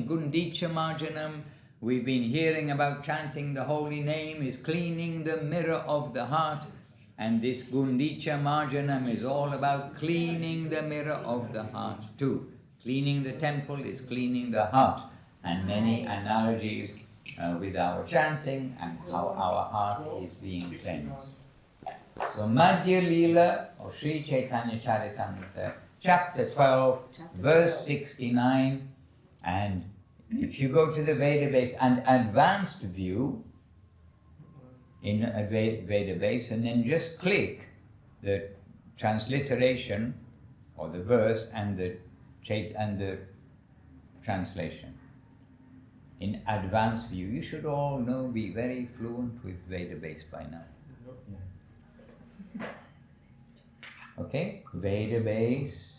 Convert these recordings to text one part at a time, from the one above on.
chanting Gundicha Marjanam. We've been hearing about chanting the holy name is cleaning the mirror of the heart. And this Guṇḍicā Marjanam is all about cleaning the mirror of the heart too. Cleaning the temple is cleaning the heart. And many analogies with our chanting and how our heart is being cleansed. So Madhya-līlā or Sri Caitanya-caritāmṛta, chapter 12, verse 69. And if you go to the Veda base and advanced view, in a Veda base, and then just click the transliteration or the verse and the translation. In advanced view, you should all know, be very fluent with Veda base by now. Okay, Veda base,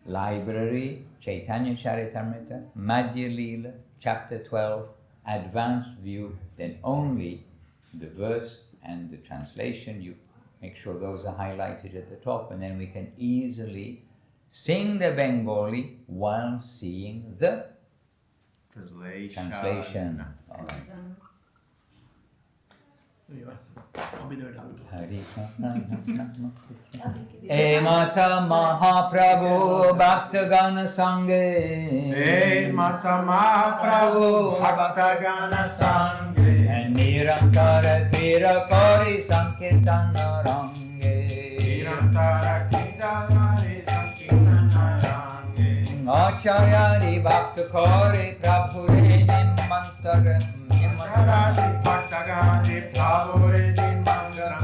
library, Caitanya-caritāmṛta, Madhya-līlā, chapter 12, advanced view, then only the verse and the translation, you make sure those are highlighted at the top, and then we can easily sing the Bengali while seeing the translation. All right. E Mata Mahaprabhu Bhaktagana Sanghe, E Mata Mahaprabhu Bhaktagana Sanghe, and Nirankara Kira Kori Sankirtana Range, Nirankara Kira Kori Sankirtana Range, Acharyari Bhakta Kori Prabhu Re Nimantara Acharyari Bhaktagani Prabhu Re Nimantara,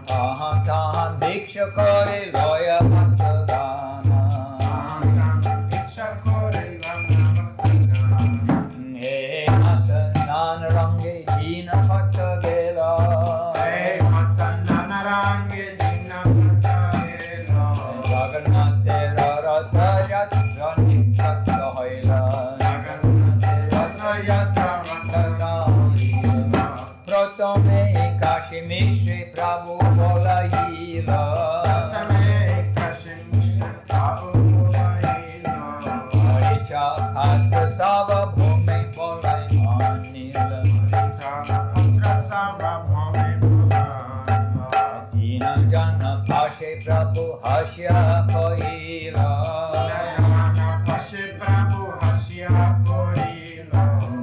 Tahan Tahan Diksha Kori Loya Bhaktagana, Tahan Diksha Kori Loya Bhaktagana, E Mata Nana Range Dina Bhakta Gela, E Mata Nana Range Dina Bhakta Gela, Jagannath Rara Jat Rani Bhakta Hoila, Pratame Kashi Mishri Prabhu Bolayila, Haricha Khatra Sava Bhume Bolay Manila, Dina Jana Pashe Prabhu Hasya Koila,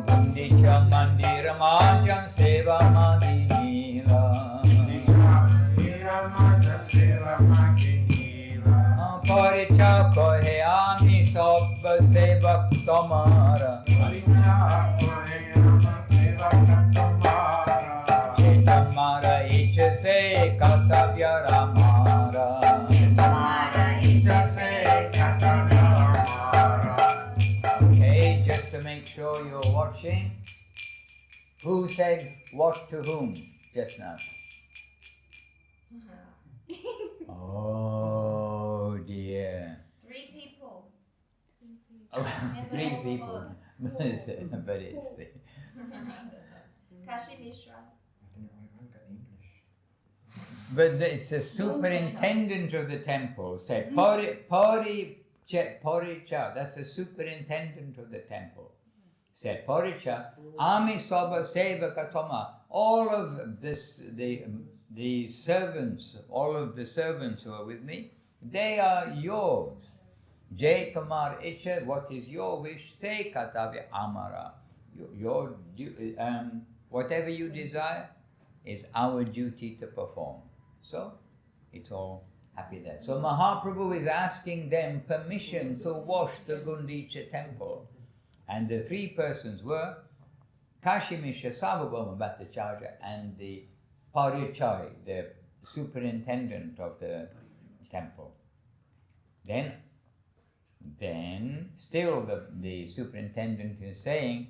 Gundicha Mandira Marjan Seva Madhya-līlā, Paricha Kohe Ami Sabba Sevak Tomara, Chetamara Icha Se Katavya Ramara. Okay, just to make sure you're watching, who said what to whom just now? Oh dear. 3 people. Oh, 3 people. But it's the... Kashi Mishra. But it's the superintendent of the temple. Say Paricha, that's the superintendent of the temple. Said Paricha, Ami Soba Seva Katoma, all of this, the servants, all of the servants who are with me, they are yours. Jai Tamar Icha, what is your wish? Say Katavya Amara. Whatever you desire is our duty to perform. So, it's all happy there. So Mahaprabhu is asking them permission to wash the Gundicha temple. And the 3 persons were Kashimisha Sarvabhauma Bhattacharya and the Parichai, the superintendent of the temple. Then still the superintendent is saying,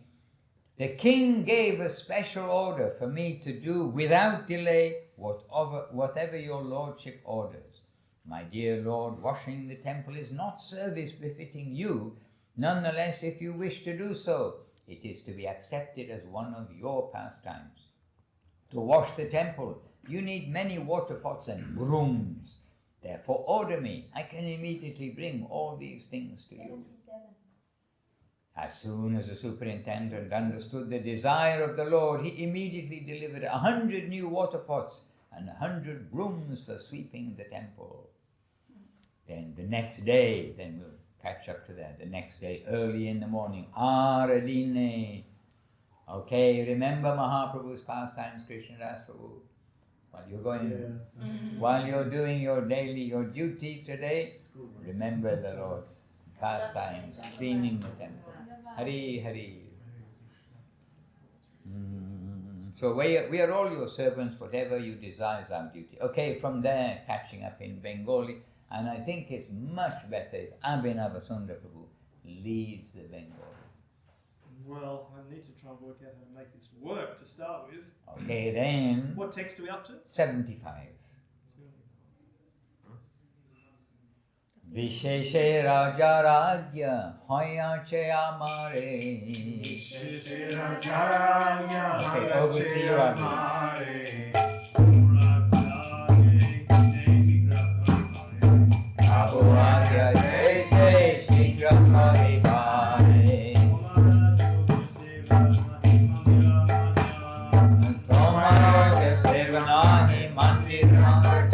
the king gave a special order for me to do without delay whatever your lordship orders. My dear Lord, washing the temple is not service befitting you. Nonetheless, if you wish to do so, it is to be accepted as one of your pastimes. To wash the temple, you need many water pots and brooms. Therefore, order me. I can immediately bring all these things to you. 77. As soon as the superintendent understood the desire of the Lord, he immediately delivered 100 new water pots and 100 brooms for sweeping the temple. Then the next day, then we'll catch up to that, the next day, early in the morning, Aradine. Okay, remember Mahaprabhu's pastimes, Krishnadas Prabhu? While you're going, while you're doing your daily, your duty today, remember the Lord's pastimes, cleaning the temple. Hari Hari. So we are all your servants, whatever you desire is our duty. Okay, from there, catching up in Bengali, and I think it's much better if Abhinava Sundar Prabhu leads the Bengali. Well, I need to try and work out how to make this work to start with. Okay, then. What text are we up to? 75. Visheshe Raja Ragya Hoyache Amare. Visheshe Raja Ragya Hoyache Amare. Abu Ragya Jese Shikra Hari Bhare. Tomara Sevanahi Mandir Ranjan.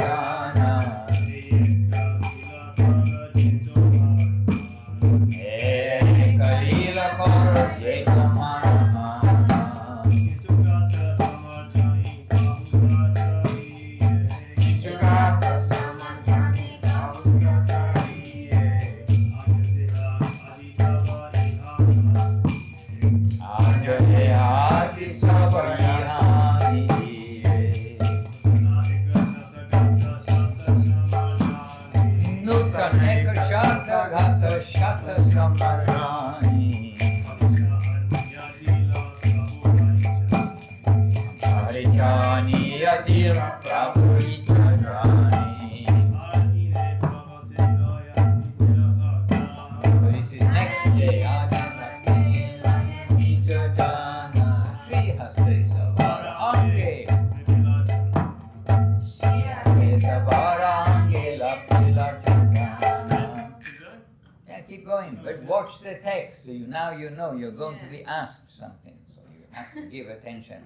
Now you know you're going to be asked something, so you have to give attention.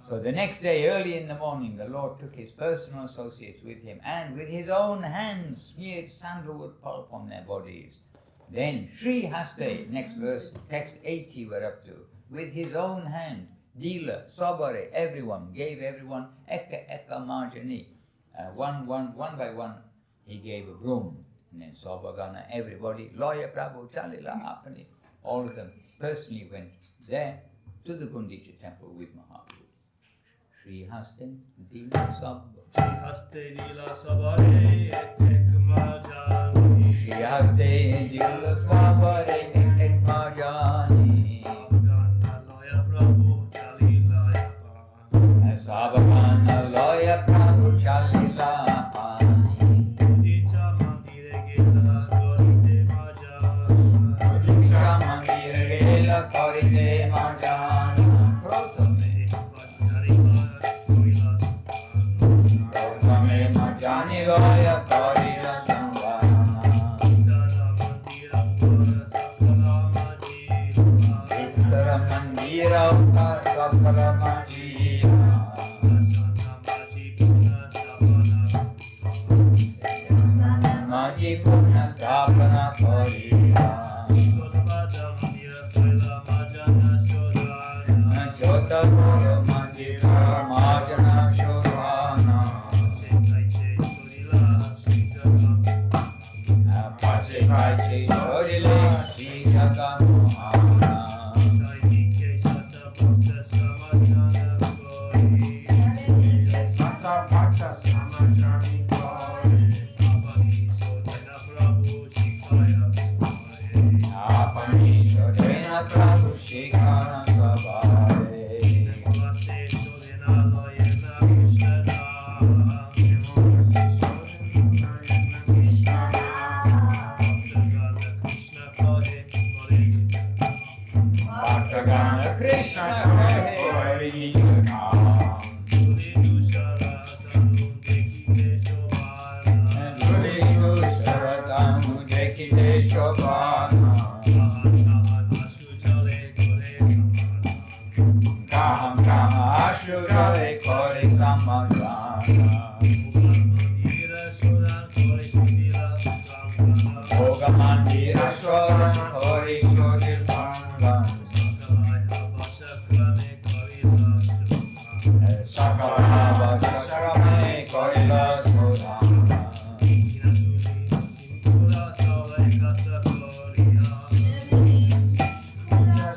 So the next day, early in the morning, the Lord took his personal associates with him and with his own hands smeared sandalwood pulp on their bodies. Then Sri Haste, next verse, text 80 we're up to, with his own hand, Dila, Sobare, everyone, gave everyone Eka Marjani. One by one, he gave a broom. And then Sobagana, everybody, Lawyer Prabhu, Chalila, Apani, all of them personally went there to the Gundicha temple with Maharaj. Sri Haste, Dila, Sobare. Sri Haste, Dila, Sobare, Ek Marjani. Sri Haste, Dila, Sobare, Ek Marjani. Sabagana, Lawyer Prabhu, Chalila, Apani. Sabagana, Lawyer Prabhu, Chalila, Apani. Karite Marjan, Protame Marjani Loya Karita Sambhana, Vittara Mandira Uttara Sakala Mandira, Maji Puna Stapana Karita. Jota Mandira Marjana Shodhana, Pache Pache Shodhila Shikaka Mohana, Santa Pacha Samajani Kori, Apani Shodhena Prabhu Shikara Sabare. Krishna Hari Shobhana, Sudare Kori Samarana Yoga Mandira Swaran Kori Shodil Pangan Sakarava Jasarame Kori Lasodana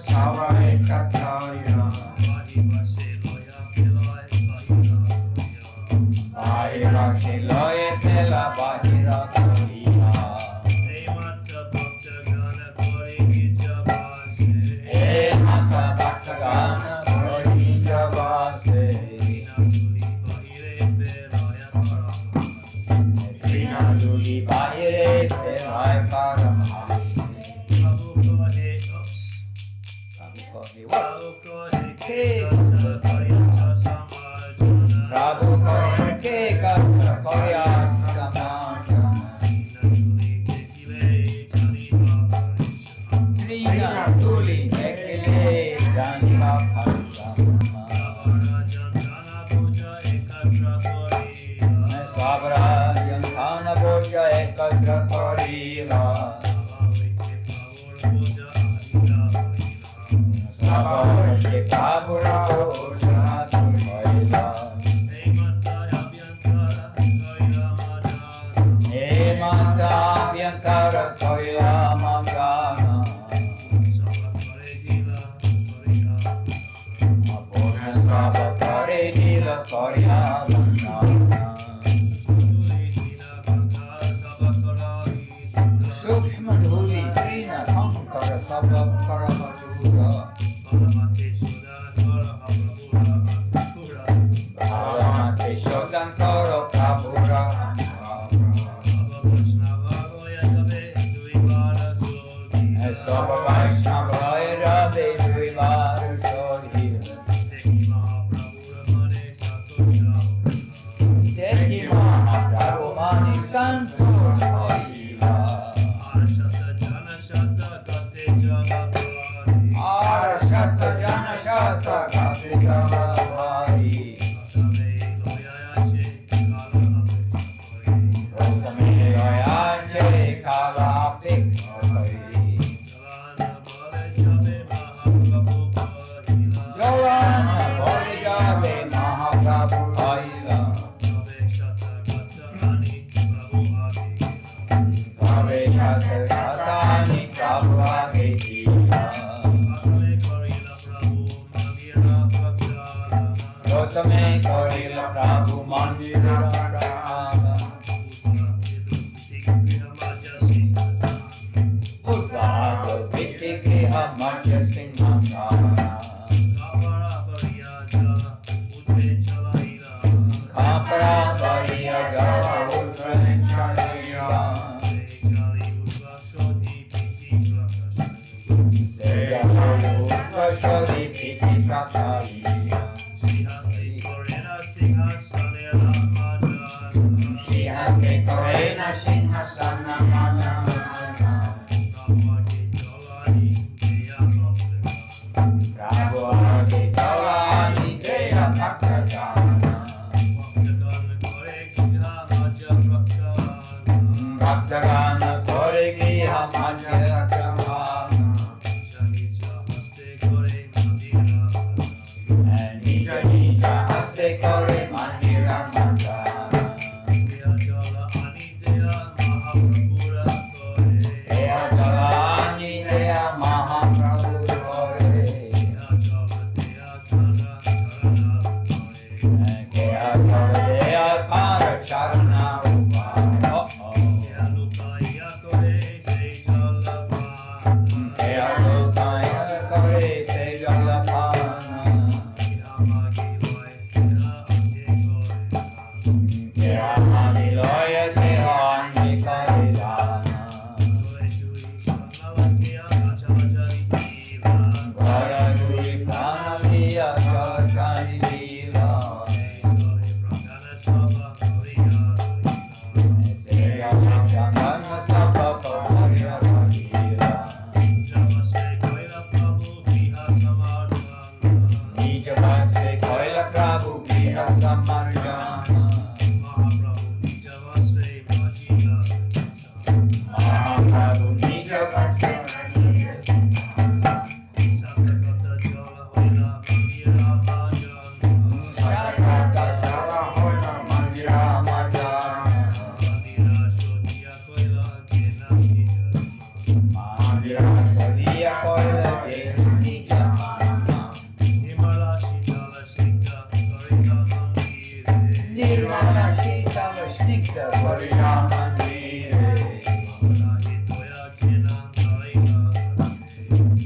Savare Kataya Bahira Shiloye Tela Bahira Koriya Mata Bhaktagana Kori Javase Srina Duli Bahire Terai Paramahasi Prabhu Kori Ke Katra Koriya Samajana Srina Duli Ekile Janiva Bhaktama Sabra Yankana Boja Ekatra Korila Sabra Yekabura Boja Korila Emata Vyantara Korila Magana Sava Kare Nila Korya Vandana Sukshma Dhuli Srina Sankara Sava Karamaduga Bhavamate Shodan Karo Prabhura Sava Vaishnava Radhe Duivaru Shodhi Deki Mahaprabhu Mani Santu Harila Arashata Jana Shata Gati Jalavadi Rotame Goyache Kala Pikori Jolana Bodhijave Mahaprabhu Harila Katani Prabhu Agitila Gotame Korila Prabhu Mandira Raga Uddhava Vitikriha Madhya-līlā Kapara Bariya Java Udranchaliya Shori Piti Prakariya Shihate Korena Sinhasana Mana Prabhu Age Salani Deya Bhaktagana Bhaktagana Kore Giha Madhya-līlā Jaya Koila Gundicha Nirmala Shitala Snigdha Karita Mandire Nirmala Shitala Snigdha Karita Mandire Apana Hitoya Jena Karita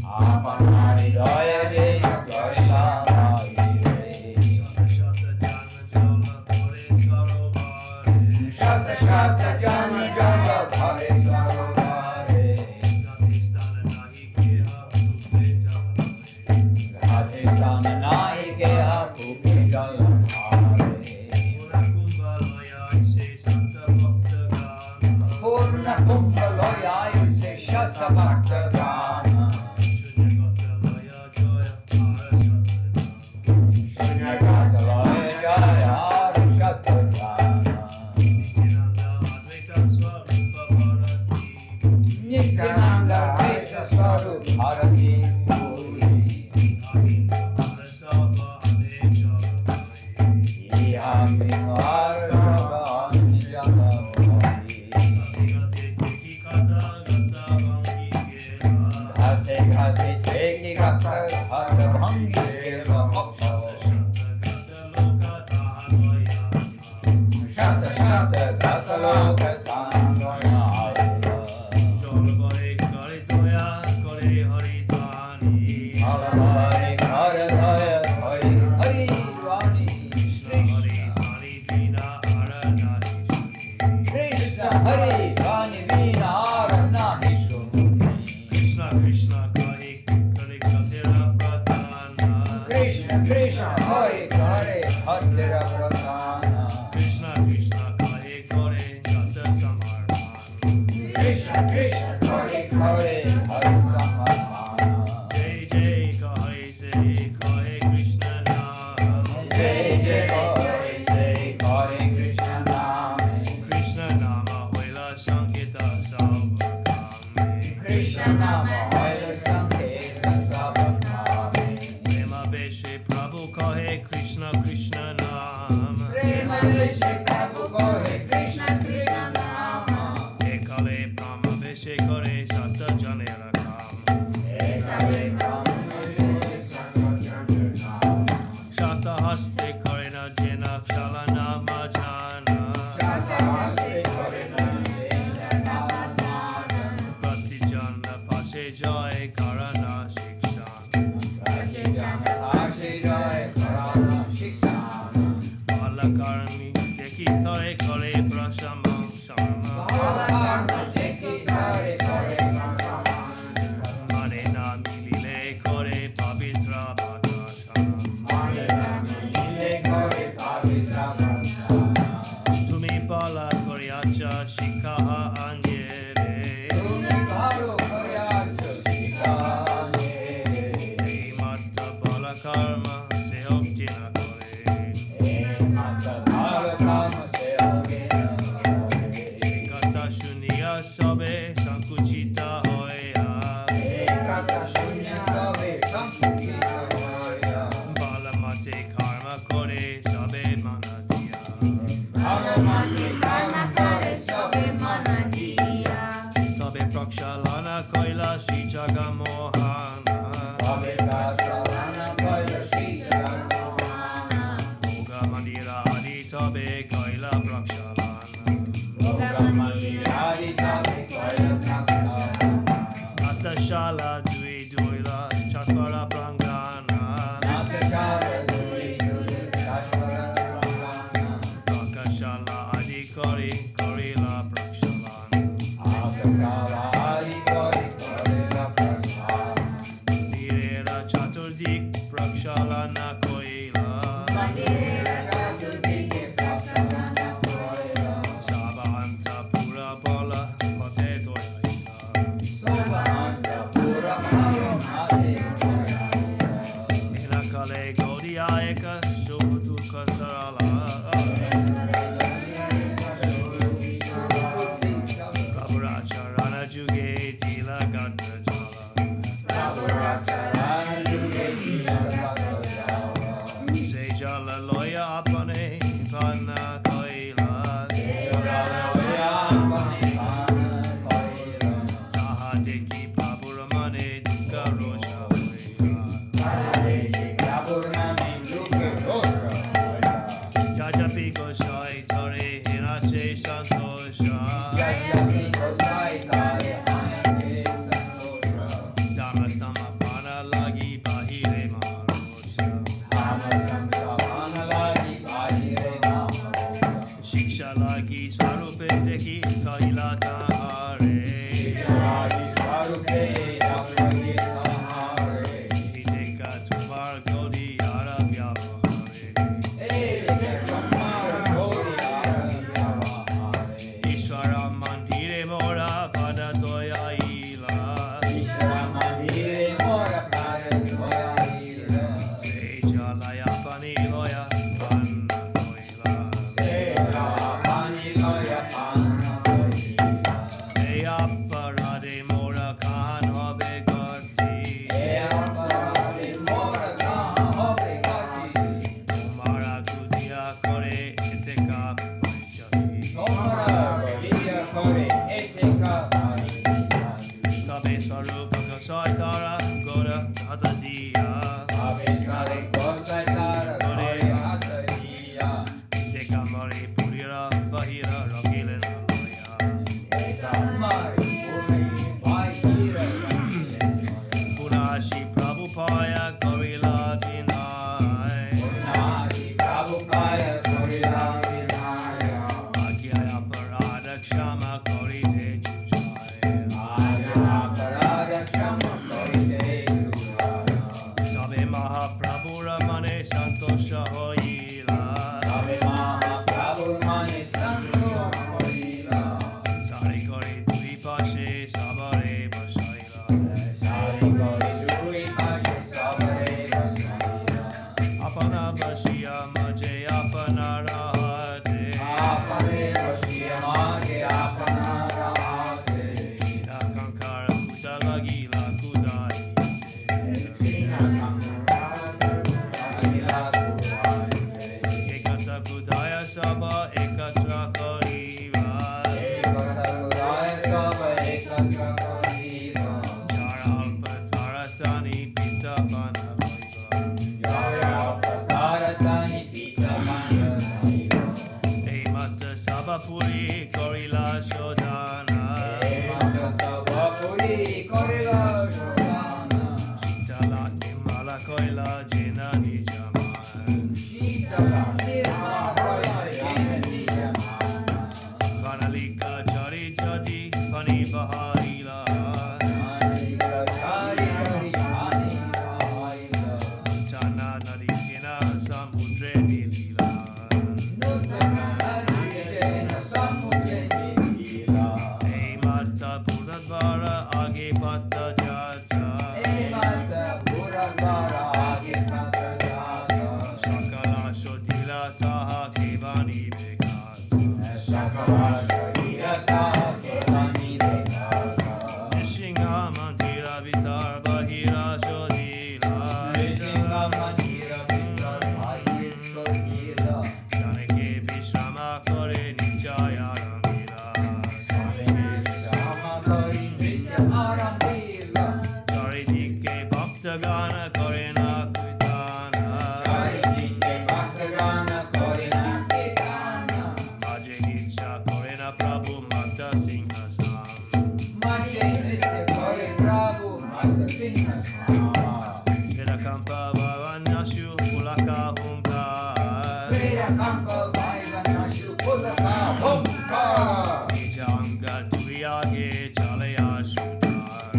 Apana Hitoya Jena Karita Shata Shata Jana Jana Bhare Sarovare Adhistana Nahi Keha Kupi Jaladhare Purna Kumbha Loya Yuse Shata Bhakta Gana Shunyagata Loya Jaya Hari Shata Jana Nityananda Advaita Swarup Bharati Puri Iham Vinvarava Nijama Bhari Ghate Ghate Cheki Gata Ghata Bhangi Deva Moksha Shata Shata Gata Loka Tanvaya Hare Hare Hare Hare Hare Vani Krishna Hare Vani Vina Arana Vishnu Krishna Krishna Hare Hare Hare Pratana Krishna Krishna Hare Hare Hare Samarana Jai Jai Hare Krishna Name Krishna Nama Hoila Sanketa Sabhakame Prema Beshe Prabhu Kahe Krishna Krishna Nam Prema Beshe Prabhu Kahe Krishna Krishna Nam Ekale Prama Beshe Kare Sata Jane Rakam Ekale Prama Beshe Sata Jane Rakam Shata Haste Karena Jena Kshalana Majana Shata Haste Karena Jena Majana Prati Jana Pashe Jai Karana Shiksha Prati Jana Pashe Jai Karana Shiksha Balakarmi Deki Tare Kare Prashamam Sharma Balakarmi Deki Tare Kare Prashamam Marena Milile Kore Pavitra Bhattashana Marena Milile Kore Pavitra Bhattashana Tumi Pala Koryacha Shikaha Anjere Tumi Pala Koryacha Shikaha Anjere Matta Balakarma Sehokjina Kore Matta Balakarma Sehokjina Kore Ekata Shunya Sabe Sankuchita Hoya Ekata Shunya Sabe Sankuchita Hoya Balamate Karma Kore Sabe Manatiya Balamate Karma Kore Sabe Manatiya Sabe Prakshalana Koila Shri Jagamohana Sabe Prakshalana Koila Shri Jagamohana Moga Mandira Adi Tabe Koila Prakshalana Moga Mandira Adi Tabe Koila Prakshalana Atashala Dui Duila Chatvara Prangana Atashala Dui Duila Chatvara Prangana Prakashala Adi Kori Korila Prakshalana Akashala Adi Kori Korila Prakshalana Mandirera Chaturdik Prakshalana Koila Mandirera Chaturdik Prakshalana Koila Sabahanta Pura Bala Pate Toyaila Sabahanta Pura Bala Pate Toyaila Iknakale Gaudiya Eka Shubhutu Kasarala Prabhuracharana Juge Tila Gata Jala Prabhuracharana Juge Tila Gata Jala Sejala Loya Apane Pana Koila Sejala Loya Apane Pana Koila Taha Deki Prabhuramane Avinashi Prabhupaya Gorila Vinay. Avinashi Prabhupaya Gorila Vinaya. Agyaya Parada Kshama Korite Jujaya. Agyaya Parada Kshama Korite Jujaya. Sabe Mahaprabhu Ramane Santosha Hoila. Sabe Mahaprabhu Ramane Santosha Hoila. Sari Kori Dui Pashe Sabare Bashaila. Sari Kori Dui Pashe Sabare Bashaila. Apana Bashya Maje Apana Rahate. Apane Bashya Maje Apana Rahate. Shina Kankara Kutala Gila Kudai. Shina Kankara Gila Kudai. Ekatra Kudaya Sabha Ekatra Koriva. Ekatra Kudaya Sabha Ekatra Koriva. Jara Alpa Taratani Pita Bana Bhaiva. Jaya Prataratani Pita Mandariva. Mata Sabapuri Korila Shodhana. Mata Sabapuri Korila Shodhana. Shitala Nimala Koila Jena Nijama. Shitala Nirmala Koila Jena Nijamana. Vanalika Chari Jadi Pani Baharila. Anika Chari Chari Pani Bahaila. Chana Nadi Kina Samudre Nilila. Nutana Nariyena Samudre Nilila. Mata Puradvara Age Pata Jata. Mata Puradvara Age Pata Jata. Sakala Shodila Taha Kevani Bekata. Sakala Shodila Taha Kevani Bekata. Nishinga Mandira Vitar Bahira Shodila. Nishinga Mandira Vitar Bahira Shodila. Janike Vishrama Kore Nichaya Ramila. Janike Vishrama Kore Nichaya Ramila. Charitike Bhaktagana Kore Nakritana. Charitike Bhaktagana Kore Nakritana. Madhya-līlā Kore na Prabhu Mata Singhasam. Madhya-līlā Kore Prabhu Mata Singhasam. Virakampa Vavanashu Pulaka Humkar. Virakampa Vavanashu Pulaka Humkar. Nijanga Tuyage Chalaya Shudhar.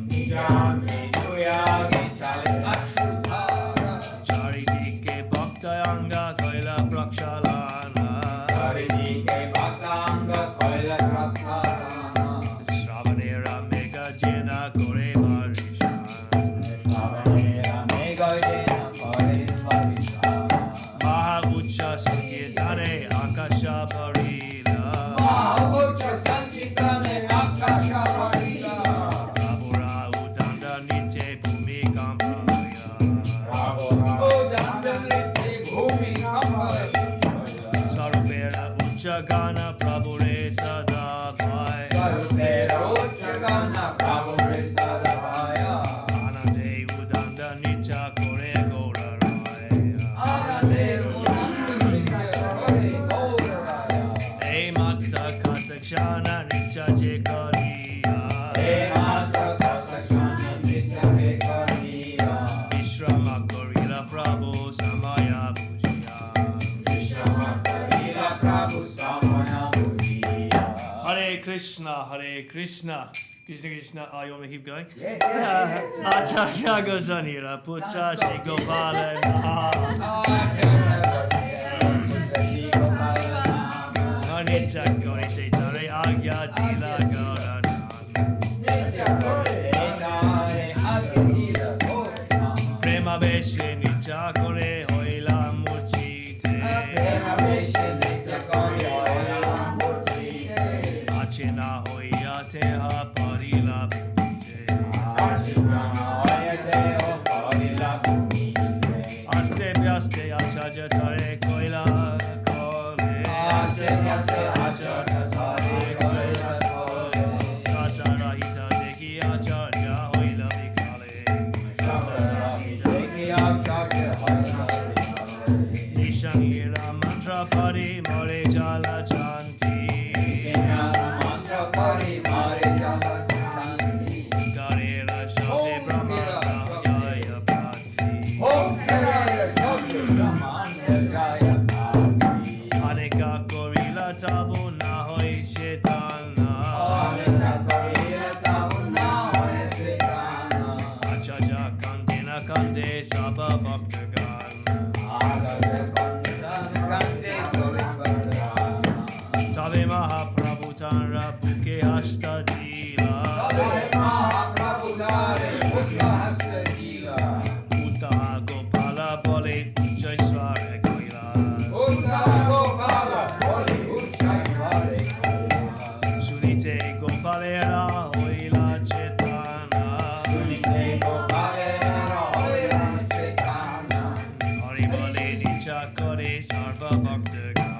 Nijanga Tuyage Chalaya Shudhar. Charitike Bhaktayanga Kaila Prakshalana. Charitike Bhaktayanga Kaila Prakshalana. Shravanera Mega Jena Kore Varishan. Shravanera Mega Jena Kore Varishan. Mahavucha Sankirtane Akasha Parila. Mahavucha Sankirtane Akasha Parila. Prabhura Udanda Nitye Bhumi Kampaya. Udanda Nitye Bhumi Kampaya. Sarupera Uchagana Prabhure Sadabhai. Sarupera Uchagana Prabhure Sadabhaya. Anande Udanda Nitya Kore Gaura Raya. Anande Udanda Nitya Kore Gaura Raya. Mata Katakshana Nitya Jekariya. Mata Katakshana Nitya Jekariya. Vishrama Korila Prabhu Samaya Pujiya. Vishrama Korila Prabhu Samaya Pujiya. Hare Krishna, Hare Krishna. Krishna Krishna, you want me to keep going? Yes, Acharya Goswanira, Putra Shri Gopala Nitya Kori Chaitare Agya Dila Gaura Prema Veshe Nitya Kore Hoila Muchite Achena Hoya Teha Parila Aste Vyaste Acharya Tare Koila Kole Aste Vyaste Acharya Tare Koila Kole Sasarahita Deki Acharya Hoila Vikale Nishangira Mantra Pari More Jala Chanti Karera Shabde Brahmana Gande Sapa Bhaktagan. Sabe Mahaprabhu Tanra Buke Hasta Jila. Uttaha Gopala Bole Jaiswara Koila. Sunite Gopalera Hoila Chetana. Hari Bole Nicha Kore Sarva Bhaktagan.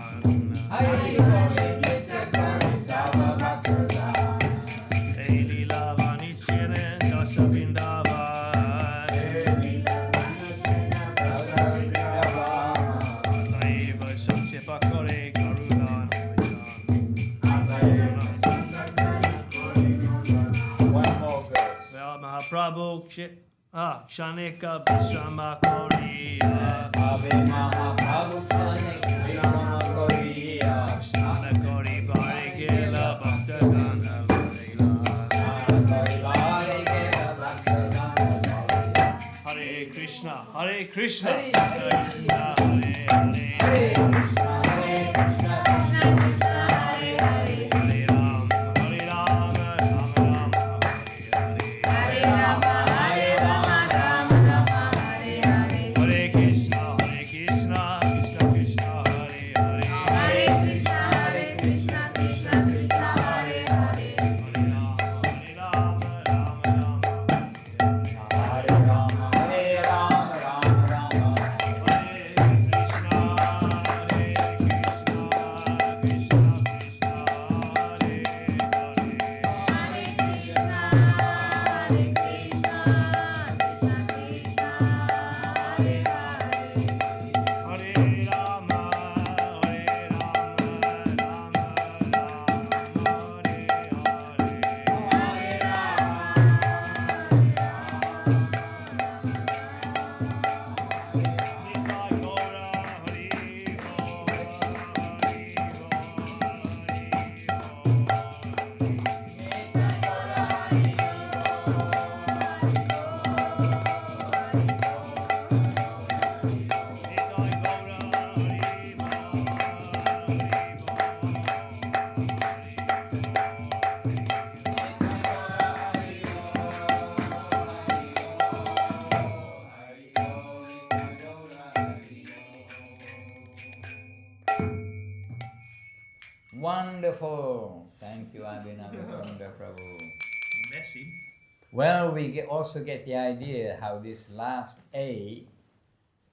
Hey Lila Vanichene Dasa Vrindavan. Ataiva Shaksepa Kore Garudan. One more verse. Well, Mahaprabhu Kshanika Vishama Koriya. Snana Kori Barikela Bhaktagan Hare Krishna, Hare Krishna, Hare Krishna, Hare Hare, Hare Ram, Hare Ram, Ram Ram, Hare Hare, Hare Krishna, Krishna Krishna, Hare Hare, Hare Ram, Wonderful. Thank you, Abhinava Sundar Prabhu. Messy. Well, we also get the idea how this last A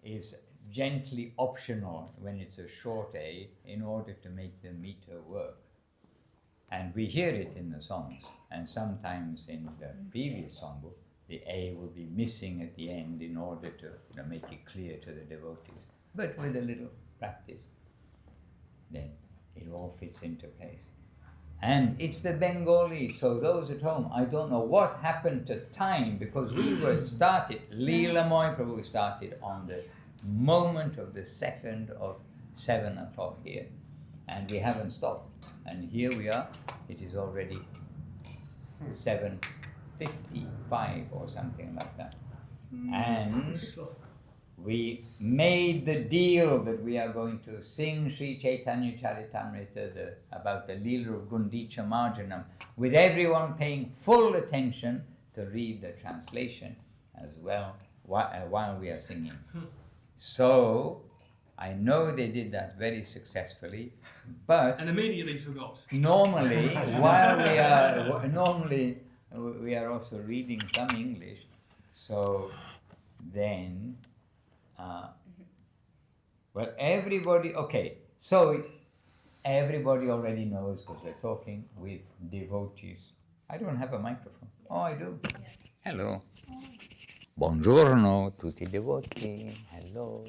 is gently optional when it's a short A in order to make the meter work. And we hear it in the songs, and sometimes in the previous songbook, the A will be missing at the end in order to make it clear to the devotees. But with a little practice, then it all fits into place. And it's the Bengali, so those at home, I don't know what happened to time, because we were started, Leela Moy Prabhu started on the moment of the second of 7 o'clock here. And we haven't stopped. And here we are, it is already 7:55 or something like that. And we made the deal that we are going to sing Sri Caitanya-caritāmṛta about the Līla of Gundicha Marjanam, with everyone paying full attention to read the translation as well while we are singing. So I know they did that very successfully, but And immediately forgot. normally we are also reading some English, so then well, everybody already knows, because we're talking with devotees. I don't have a microphone. Oh, I do. Hello. Buongiorno tutti devoti. Hello.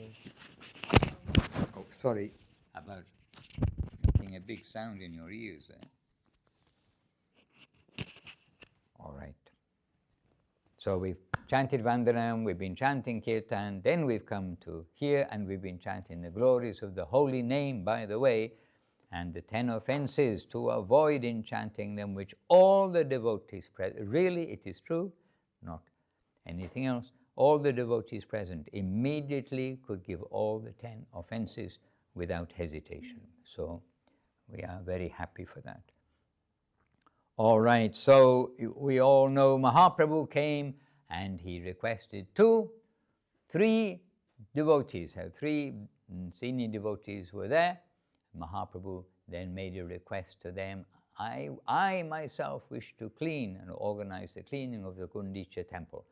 Oh, sorry about making a big sound in your ears there. All right. So we've chanted Vandanam, we've been chanting Kirtan, then we've come to here and we've been chanting the glories of the holy name, by the way, and the 10 offenses to avoid in chanting them, which all the devotees, really it is true, not anything else, all the devotees present immediately could give all the 10 offenses without hesitation. So we are very happy for that. All right, so we all know Mahaprabhu came and he requested 3 devotees. 3 senior devotees were there. Mahaprabhu then made a request to them. I myself wish to clean and organize the cleaning of the Gundicha temple.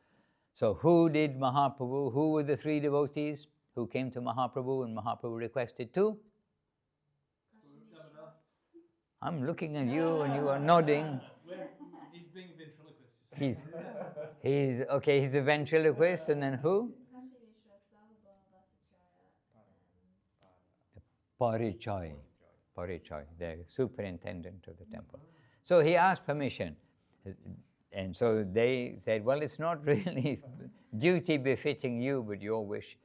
So who did Mahaprabhu? Who were the 3 devotees who came to Mahaprabhu and Mahaprabhu requested 2? I'm looking at you and you are nodding. He's being ventriloquist. He's a ventriloquist, and then who? Parichai, the superintendent of the temple. So he asked permission. And so they said, well, it's not really duty befitting you, but your wish,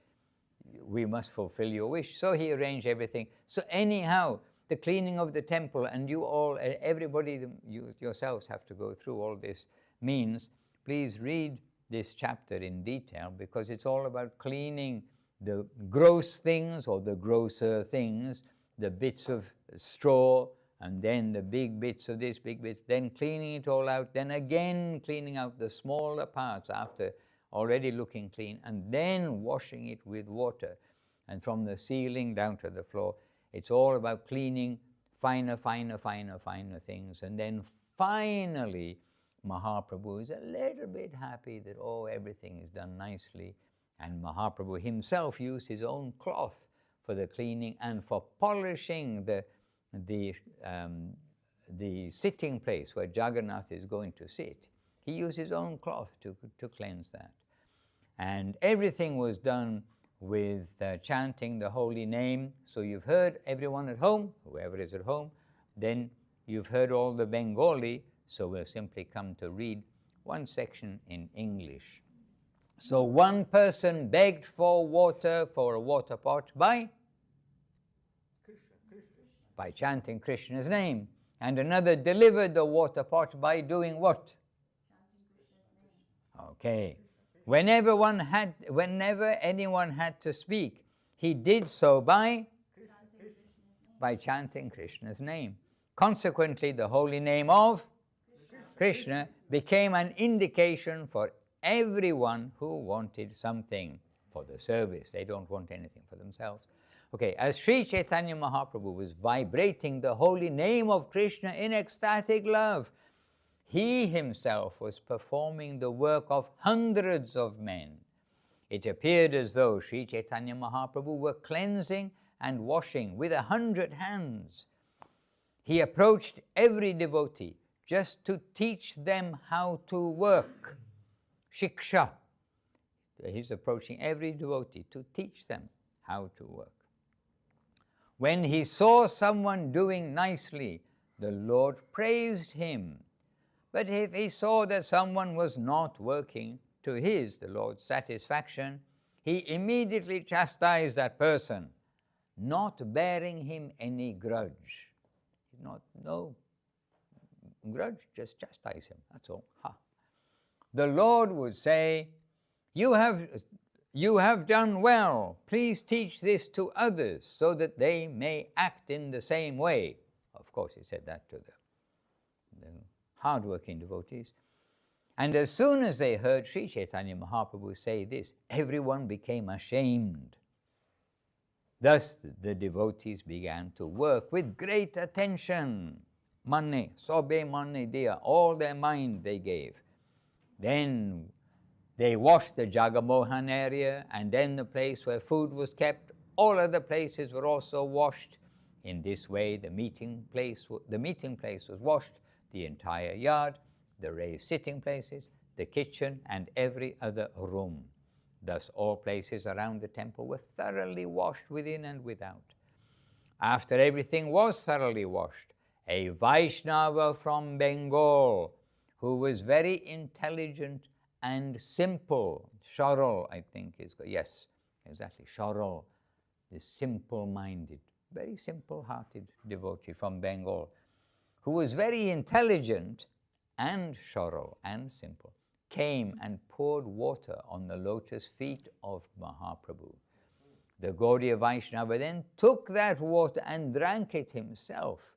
we must fulfill your wish. So he arranged everything. So anyhow, the cleaning of the temple, and you all, everybody, you yourselves have to go through all this means. Please read this chapter in detail, because it's all about cleaning the gross things or the grosser things, the bits of straw, and then the big bits of this, big bits, then cleaning it all out, then again cleaning out the smaller parts after already looking clean, and then washing it with water. And from the ceiling down to the floor, it's all about cleaning finer things. And then finally, Mahaprabhu is a little bit happy that, everything is done nicely. And Mahaprabhu himself used his own cloth for the cleaning and for polishing the sitting place where Jagannath is going to sit. He used his own cloth to cleanse that. And everything was done with chanting the holy name. So you've heard, everyone at home, whoever is at home, then you've heard all the Bengali, so we'll simply come to read one section in English. So one person begged for water for a water pot by chanting Krishna's name, and another delivered the water pot by doing what? Okay. Whenever anyone had to speak, he did so by chanting Krishna's name. Consequently, the holy name of Krishna became an indication for everyone who wanted something for the service. They don't want anything for themselves. Okay, as Sri Chaitanya Mahaprabhu was vibrating the holy name of Krishna in ecstatic love, he himself was performing the work of hundreds of men. It appeared as though Sri Chaitanya Mahaprabhu were cleansing and washing with 100 hands. He approached every devotee just to teach them how to work. Shiksha. He's approaching every devotee to teach them how to work. When he saw someone doing nicely, the Lord praised him. But if he saw that someone was not working to the Lord's satisfaction, he immediately chastised that person, not bearing him any grudge. No grudge, just chastise him, that's all. The Lord would say, you have done well. Please teach this to others so that they may act in the same way. Of course, he said that to the hard-working devotees. And as soon as they heard Sri Chaitanya Mahaprabhu say this, everyone became ashamed. Thus, the devotees began to work with great attention. Mane, sobe mane dia, all their mind they gave. Then they washed the Jagamohan area, and then the place where food was kept. All other places were also washed. In this way, the meeting place was washed, the entire yard, the raised sitting places, the kitchen, and every other room. Thus, all places around the temple were thoroughly washed within and without. After everything was thoroughly washed, a Vaishnava from Bengal, who was very intelligent and simple, Sharol, I think is, yes, exactly, Sharol, this simple-minded, very simple-hearted devotee from Bengal, who was very intelligent and Sharol and simple, came and poured water on the lotus feet of Mahaprabhu. The Gaudiya Vaishnava then took that water and drank it himself.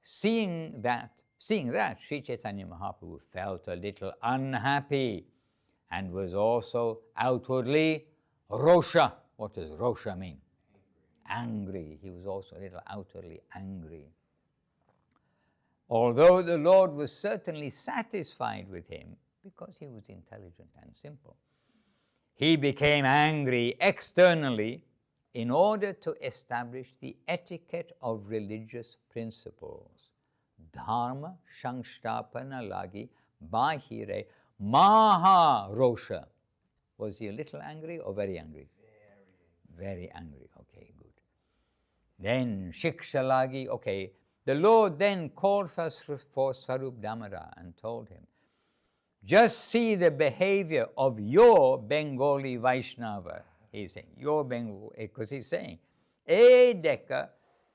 Seeing that, Sri Chaitanya Mahaprabhu felt a little unhappy and was also outwardly rosha. What does rosha mean? Angry. He was also a little outwardly angry. Although the Lord was certainly satisfied with him, because he was intelligent and simple, he became angry externally in order to establish the etiquette of religious principles. Dharma Shankstapana Lagi Bahire Maha Rosha. Was he a little angry or very angry? Very angry. Okay, good. Then Shiksha Lagi, okay. The Lord then called for Swarup Damodara and told him, just see the behavior of your Bengali Vaishnava. He's saying, your Bengali, because he's saying, E deka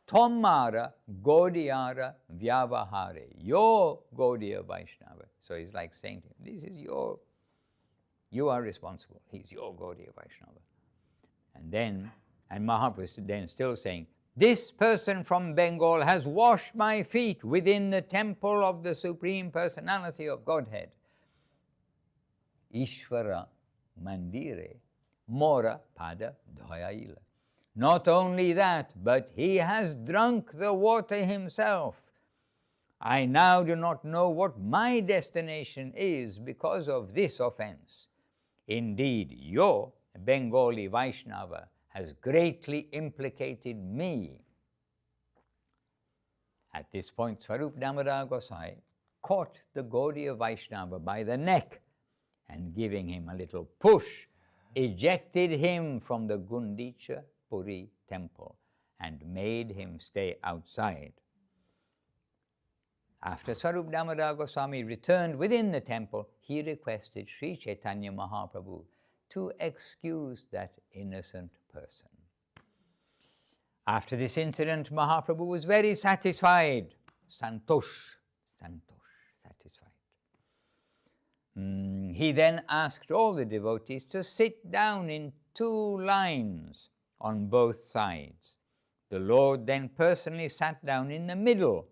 tomara Gaudiyara Vyavahare. Your Gaudiya Vaishnava. So he's like saying to him, this is you are responsible. He's your Gaudiya Vaishnava. And Mahaprabhu is then still saying, this person from Bengal has washed my feet within the temple of the Supreme Personality of Godhead. Ishvara Mandire Mora Pada Dhoyaila. Not only that, but he has drunk the water himself. I now do not know what my destination is because of this offense. Indeed, your Bengali Vaishnava has greatly implicated me. At this point, Swarup Damodara Gosai caught the Gaudiya Vaishnava by the neck and giving him a little push, ejected him from the Gundicha Puri temple and made him stay outside. After Swarup Damodara Goswami returned within the temple, he requested Sri Chaitanya Mahaprabhu to excuse that innocent person. After this incident, Mahaprabhu was very satisfied. Santosh, satisfied. He then asked all the devotees to sit down in 2 lines on both sides. The Lord then personally sat down in the middle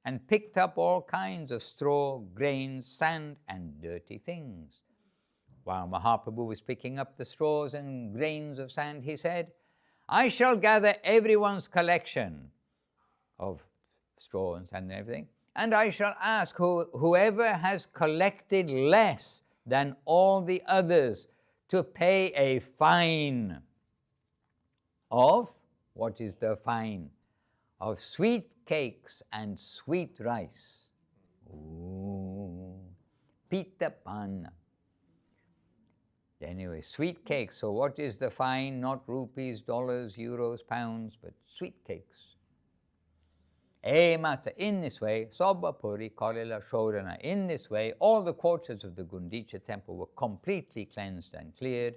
and picked up all kinds of straw, grains, sand, and dirty things. While Mahaprabhu was picking up the straws and grains of sand, he said, I shall gather everyone's collection of straw and sand and everything, and I shall ask whoever has collected less than all the others to pay a fine of, what is the fine? Of sweet cakes and sweet rice. Ooh, pita panna. Anyway, sweet cakes. So what is the fine? Not rupees, dollars, euros, pounds, but sweet cakes. Mata. In this way, Sobbapuri Korila Shodana. In this way, all the quarters of the Gundicha temple were completely cleansed and cleared.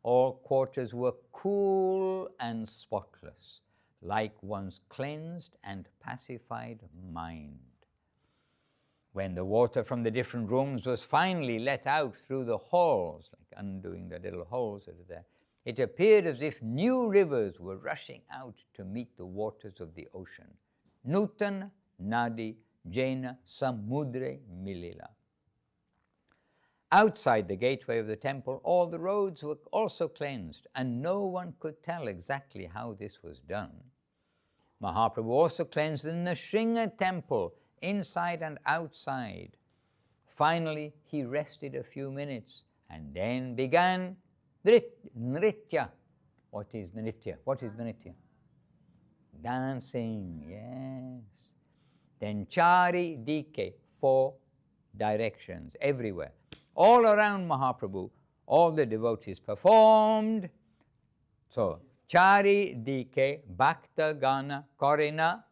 All quarters were cool and spotless, like one's cleansed and pacified mind. When the water from the different rooms was finally let out through the halls, like undoing the little holes that are there, it appeared as if new rivers were rushing out to meet the waters of the ocean. Nutan Nadi Jaina Samudre Milila. Outside the gateway of the temple, all the roads were also cleansed, and no one could tell exactly how this was done. Mahaprabhu also cleansed the Nrsinga temple, inside and outside. Finally, he rested a few minutes and then began Nritya. What is Nritya? What is Nritya? Dancing, yes. Then Chari Dike, 4 directions, everywhere. All around Mahaprabhu, all the devotees performed. So, Chari Dike, Bhakta Gana Korina,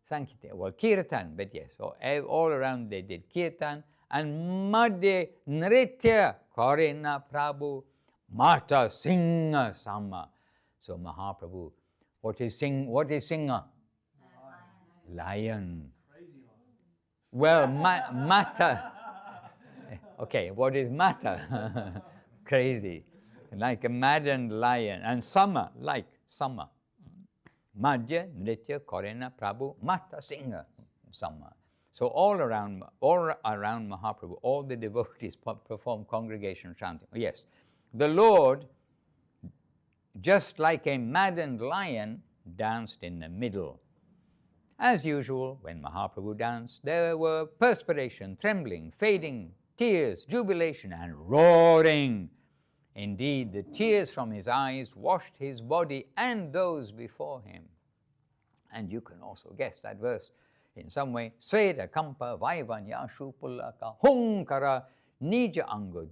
Sankirtan, well, Kirtan, but yes, so all around they did Kirtan, and Madhya Nritya Korina Prabhu Mata Singha Sama. So Mahaprabhu, what is Singha? Lion. Crazy lion. Well, Mata, Okay, what is Mata? Crazy. Like a maddened lion. And Sama, like Sama. Madhya, Nritya, Korena, Prabhu, Mata, singer, Sama. So all around Mahaprabhu, all the devotees perform congregation chanting. Yes, the Lord, just like a maddened lion, danced in the middle. As usual, when Mahaprabhu danced, there were perspiration, trembling, fading, tears, jubilation, and roaring. Indeed, the tears from his eyes washed his body and those before him. And you can also guess that verse in some way. Sveda kampa vaivanya shupulaka hunkara nija anga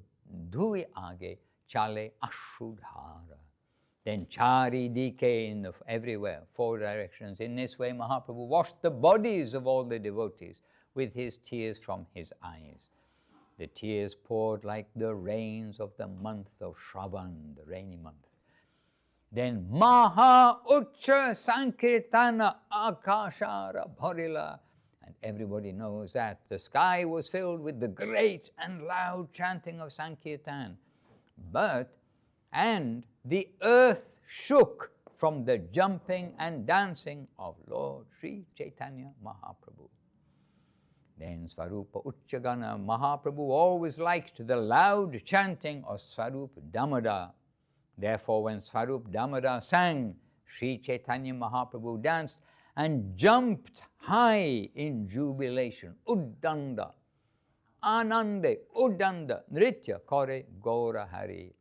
dhui age chale ashudhara. Then chari dike everywhere, 4 directions. In this way, Mahaprabhu washed the bodies of all the devotees with his tears from his eyes. The tears poured like the rains of the month of Shravan, the rainy month. Then Maha Ucha Sankirtana Akashara Bharila. And everybody knows that the sky was filled with the great and loud chanting of Sankirtan. And the earth shook from the jumping and dancing of Lord Sri Chaitanya Mahaprabhu. Then Svarupa Uchchagana Mahaprabhu always liked the loud chanting of Svarup Damodar. Therefore, when Svarup Damodar sang, Sri Chaitanya Mahaprabhu danced and jumped high in jubilation. Uddanda, Anande, Uddanda, Nritya Kore Gaura Hari.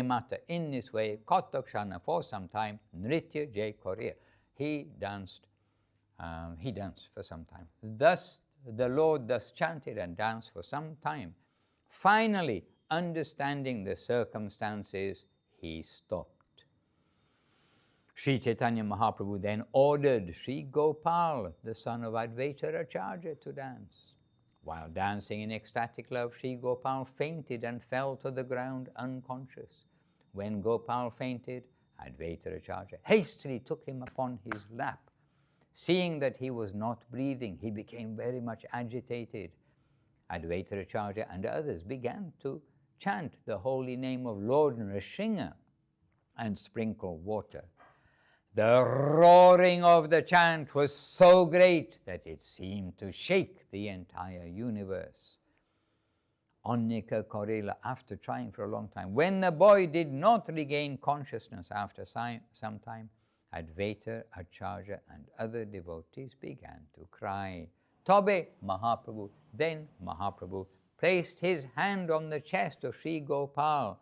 Mata. In this way, Kotakshana for some time, Nritya Jai Korea. He danced for some time. Thus, the Lord thus chanted and danced for some time. Finally, understanding the circumstances, he stopped. Sri Chaitanya Mahaprabhu then ordered Sri Gopal, the son of Advaita Acharya, to dance. While dancing in ecstatic love, Sri Gopal fainted and fell to the ground unconscious. When Gopal fainted, Advaita Acharya hastily took him upon his lap. Seeing that he was not breathing, he became very much agitated. Advaita Acharya and others began to chant the holy name of Lord Nrsimha and sprinkle water. The roaring of the chant was so great that it seemed to shake the entire universe. Annika Korela, after trying for a long time, when the boy did not regain consciousness after some time, Advaita Acharya and other devotees began to cry. Tobe Mahaprabhu, then Mahaprabhu placed his hand on the chest of Sri Gopal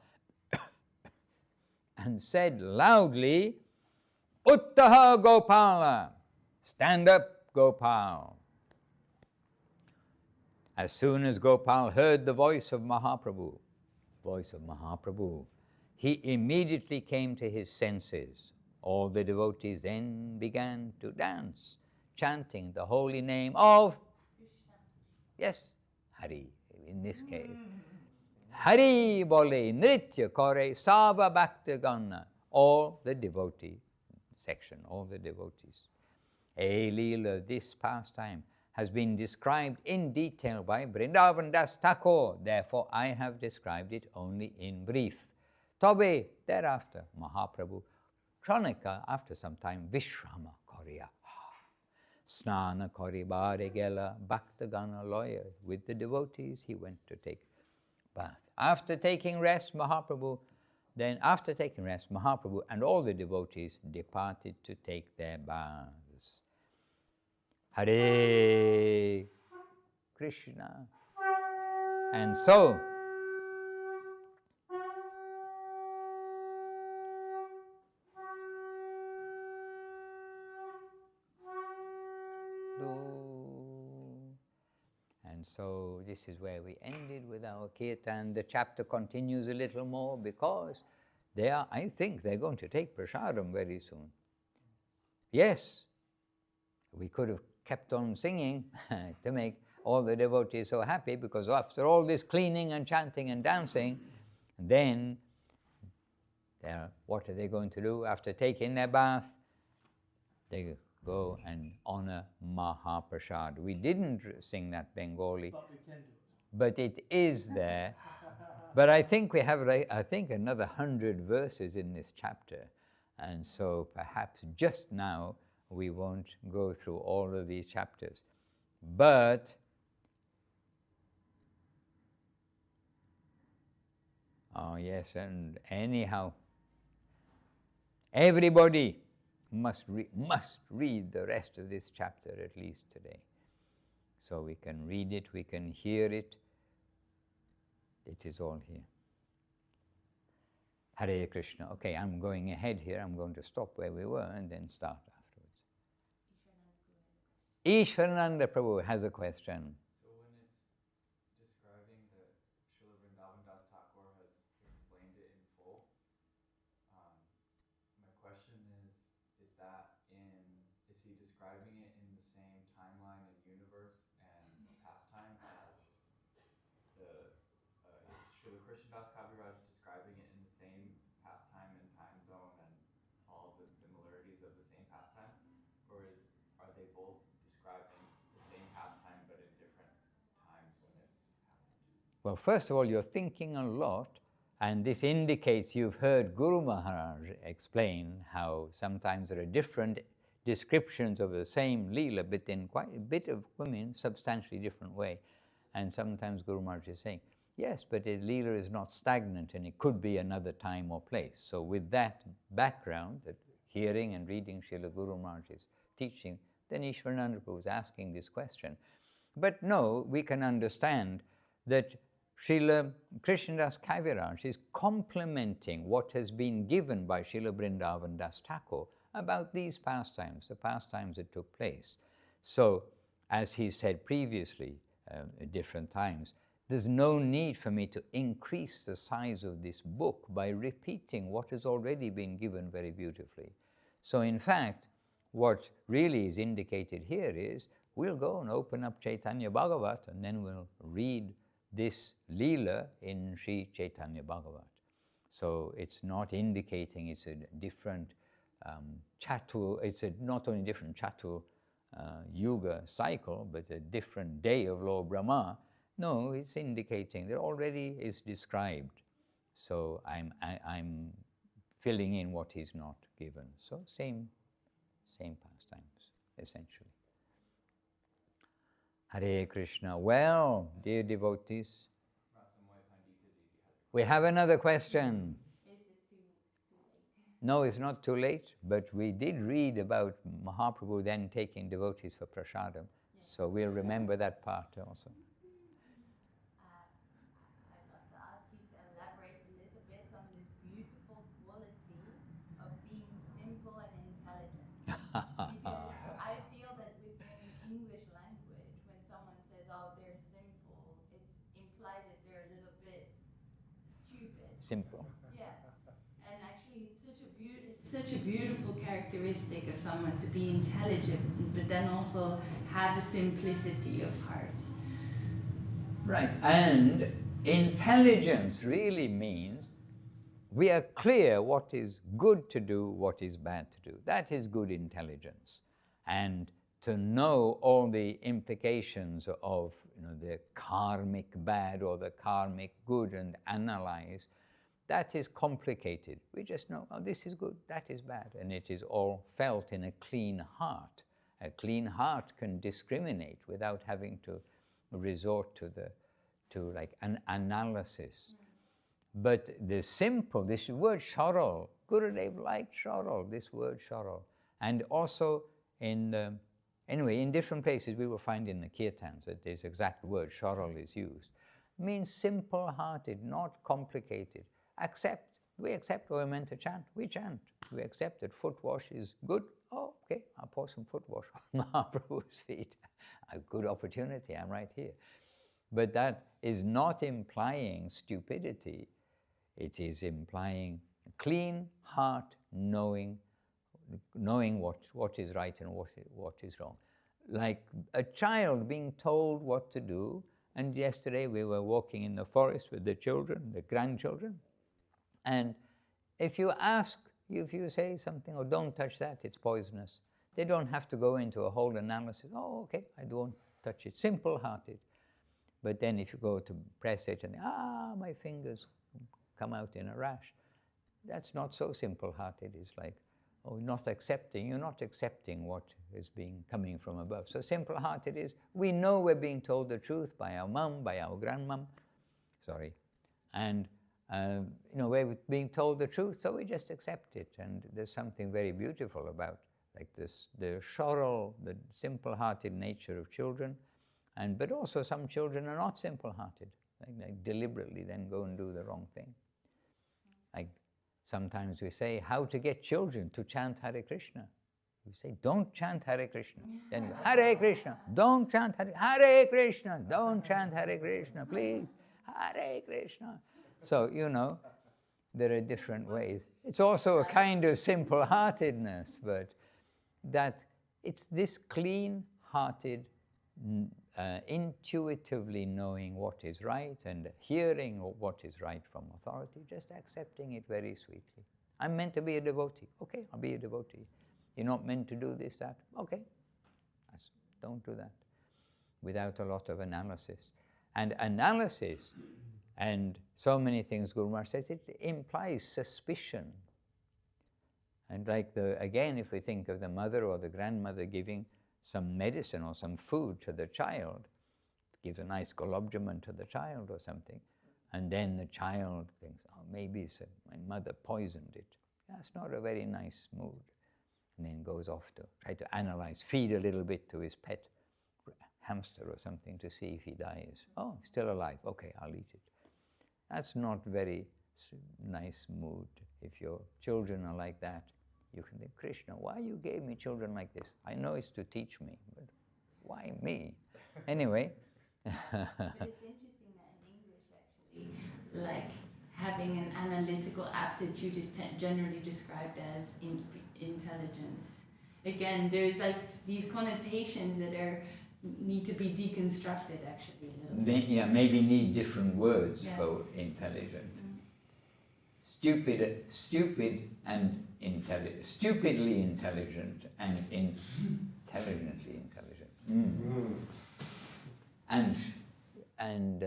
and said loudly, Uttaha Gopala, stand up Gopal. As soon as Gopal heard the voice of Mahaprabhu, he immediately came to his senses. All the devotees then began to dance, chanting the holy name of, yes, Hari, in this case. Hari Bole, Nritya Kore, Sava Bhaktagana, all the devotee section, all the devotees. Līlā, this pastime, has been described in detail by Vrindavan Das Thakur. Therefore, I have described it only in brief. Tobe, thereafter, Mahaprabhu, Kronika, after some time, Vishrama Korea. Snana Kori Bare Gela, Bhaktagana lawyer. With the devotees, he went to take bath. After taking rest, Mahaprabhu and all the devotees departed to take their baths. Hare Krishna. And so, this is where we ended with our kirtan. The chapter continues a little more because I think they're going to take prasadam very soon. Yes, we could have kept on singing to make all the devotees so happy, because after all this cleaning and chanting and dancing, then what are they going to do? After taking their bath, they go and honor Mahaprasad. We didn't sing that Bengali. But we can do it. but it is there. But I think we have, I think, another 100 verses in this chapter, and so perhaps just now we won't go through all of these chapters. But oh yes, and anyhow, everybody must read the rest of this chapter at least today. So we can read it, we can hear it. It is all here. Hare Krishna. Okay, I'm going ahead here. I'm going to stop where we were and then start afterwards. Ishwarananda Prabhu has a question. So when it's describing that Srila Vrindavan Das Thakur has explained it in full, my question is he describing it in the same timeline and universe and pastime as is Srila Krishnadas Kaviraj describing it in the same pastime and time zone and all the similarities of the same pastime? Or are they both describing the same pastime but in different times when it's happening? Well, first of all, you're thinking a lot, and this indicates you've heard Guru Maharaj explain how sometimes there are different descriptions of the same Leela, but in quite a bit of, substantially different way. And sometimes Guru Maharaj is saying, yes, but a Leela is not stagnant and it could be another time or place. So with that background, that hearing and reading Srila Guru Maharaj's teaching, then Ishwarananda Prabhu was asking this question. But no, we can understand that Srila Krishnadas Kaviraj is complementing what has been given by Srila Vrindavan Das Thakur about these pastimes, the pastimes that took place. So, as he said previously at different times, there's no need for me to increase the size of this book by repeating what has already been given very beautifully. So in fact, what really is indicated here is we'll go and open up Chaitanya Bhagavat and then we'll read this Leela in Sri Chaitanya Bhagavat. So it's not indicating it's a different Chatur, it's not only different Chatur Yuga cycle, but a different day of Lord Brahma. No, it's indicating that already is described. So I'm filling in what is not given. So same pastimes, essentially. Hare Krishna. Well, dear devotees, we have another question. Is it too late? No, it's not too late, but we did read about Mahaprabhu then taking devotees for prasadam. Yes. So we'll remember that part also. I'd love to ask you to elaborate a little bit on this beautiful quality of being simple and intelligent. Because I feel that within English language, when someone says, oh, they're simple, it's implied that they're a little bit stupid. Simple. Yeah. And actually, it's such a beautiful characteristic of someone to be intelligent, but then also have a simplicity of heart. Right, and intelligence really means we are clear what is good to do, what is bad to do. That is good intelligence. And to know all the implications of the karmic bad or the karmic good and analyze, that is complicated. We just know, oh, this is good, that is bad, and it is all felt in a clean heart. A clean heart can discriminate without having to resort to like an analysis. But the simple, this word sharal, Gurudev liked sharal, this word sharal. And also in different places we will find in the kirtans that this exact word sharal is used. It means simple-hearted, not complicated. We accept we're meant to chant, we chant. We accept that foot wash is good. Oh, okay, I'll pour some foot wash on Mahaprabhu's feet. A good opportunity, I'm right here. But that is not implying stupidity. It is implying a clean heart, knowing what is right and what is wrong. Like a child being told what to do, and yesterday we were walking in the forest with the children, the grandchildren, and if you say something, oh, don't touch that, it's poisonous, they don't have to go into a whole analysis. Oh, okay, I don't touch it. Simple-hearted. But then if you go to press it and, my fingers come out in a rash, that's not so simple-hearted. It's like, you're not accepting what is coming from above. So simple-hearted is, we know we're being told the truth by our mum, by our grandmum, and we're being told the truth, so we just accept it. And there's something very beautiful about like this, the shoral, the simple-hearted nature of children, but also some children are not simple-hearted. They deliberately then go and do the wrong thing. Like sometimes we say how to get children to chant Hare Krishna. We say, don't chant Hare Krishna. Then you go, Hare Krishna, don't chant Hare Krishna, don't chant Hare Krishna, please. Hare Krishna. So, there are different ways. It's also a kind of simple-heartedness, but that it's this clean-hearted, intuitively knowing what is right and hearing what is right from authority, just accepting it very sweetly. I'm meant to be a devotee. Okay, I'll be a devotee. You're not meant to do this, that. Okay, don't do that. Without a lot of analysis. And analysis, and so many things Guru Maharaj says, it implies suspicion. And like again, if we think of the mother or the grandmother giving some medicine or some food to the child, gives a nice gulab jamun to the child or something, and then the child thinks, maybe my mother poisoned it. That's not a very nice mood. And then goes off to try to analyze, feed a little bit to his pet hamster or something to see if he dies. Oh, still alive. Okay, I'll eat it. That's not very nice mood. If your children are like that, you can think, Krishna, why you gave me children like this? I know it's to teach me, but why me? Anyway. But it's interesting that in English, actually, like having an analytical aptitude is generally described as intelligence. Again, there's like these connotations that need to be deconstructed, actually. Maybe need different words for intelligent. Stupid and intelligent. Stupidly intelligent and intelligently intelligent. And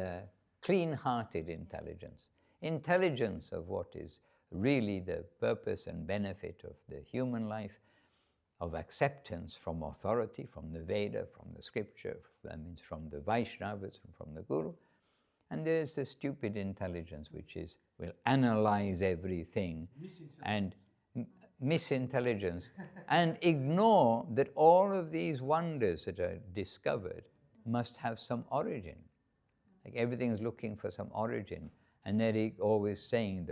clean-hearted intelligence. Intelligence of what is really the purpose and benefit of the human life, of acceptance from authority, from the Veda, from the scripture, that means from the Vaishnavas, from the Guru. And there's the stupid intelligence, which will analyze everything and misintelligence and ignore that all of these wonders that are discovered must have some origin. Like everything's looking for some origin, and they're always saying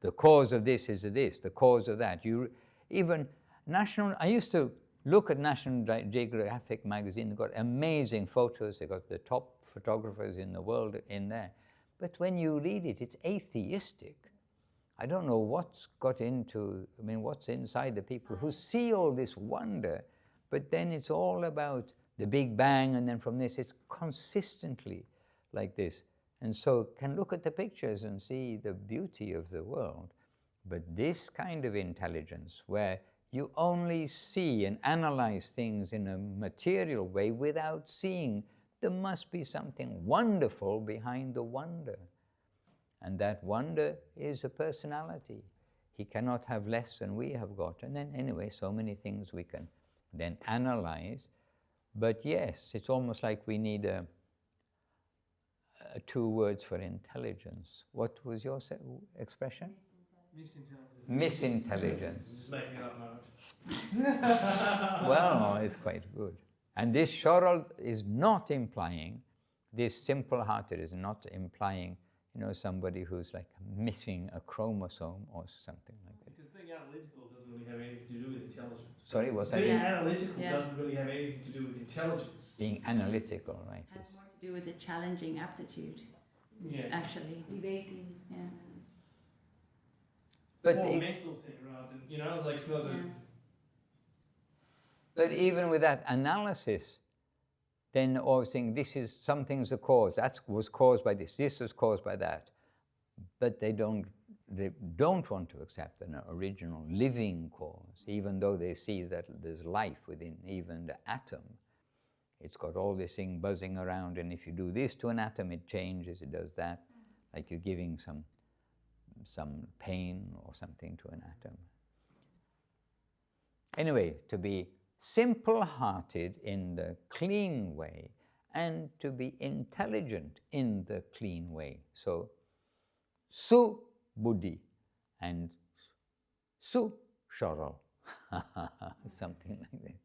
the cause of this is this, the cause of that. I used to look at National Geographic magazine. They've got amazing photos. They've got the top photographers in the world in there. But when you read it, it's atheistic. I don't know what's what's inside the people who see all this wonder, but then it's all about the Big Bang, and then from this, it's consistently like this. And so can look at the pictures and see the beauty of the world. But this kind of intelligence, where you only see and analyze things in a material way without seeing there must be something wonderful behind the wonder. And that wonder is a personality. He cannot have less than we have got. And then anyway, so many things we can then analyze. But yes, it's almost like we need two words for intelligence. What was your expression? Misintelligence. Just making it up, Maharaj. Well, it's quite good. And this shoral is not implying, this simple-hearted is not implying, somebody who's like missing a chromosome or something like that. Because being analytical doesn't really have anything to do with intelligence. Sorry, what's that? Being analytical doesn't really have anything to do with intelligence. Being analytical, right? It has more to do with a challenging aptitude. Yeah. Actually. Debating. Yeah. It's more a mental thing rather than, it's not a... But even with that analysis, then always think something's the cause. That was caused by this was caused by that. But they don't want to accept an original living cause, even though they see that there's life within even the atom. it's got all this thing buzzing around, and if you do this to an atom, it changes, it does that, like you're giving some pain or something to an atom. Anyway, to be simple-hearted in the clean way and to be intelligent in the clean way. So, su-buddhi and su-sharal, something like this.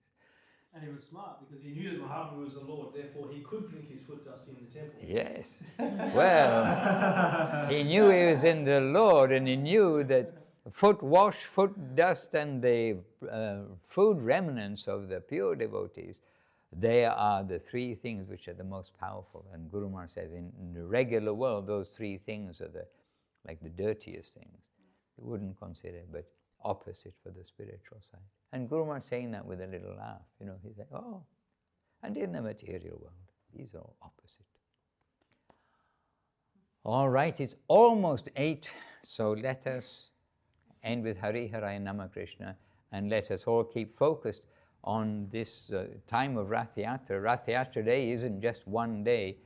And he was smart because he knew that Mahaprabhu was the Lord, therefore he could drink his foot dust in the temple. Yes. Well, he knew he was in the Lord, and he knew that foot wash, foot dust, and the food remnants of the pure devotees, they are the three things which are the most powerful. And Guru Maharaj says in the regular world, those three things are like the dirtiest things. You wouldn't consider, but opposite for the spiritual side. And Guru Maharaj saying that with a little laugh, you know, he said, oh, and in the material world, these are all opposite. All right, it's almost 8, so let us end with Hari Haraya Nama Krishna, and let us all keep focused on this time of Rath Yatra. Rath Yatra Day isn't just one day.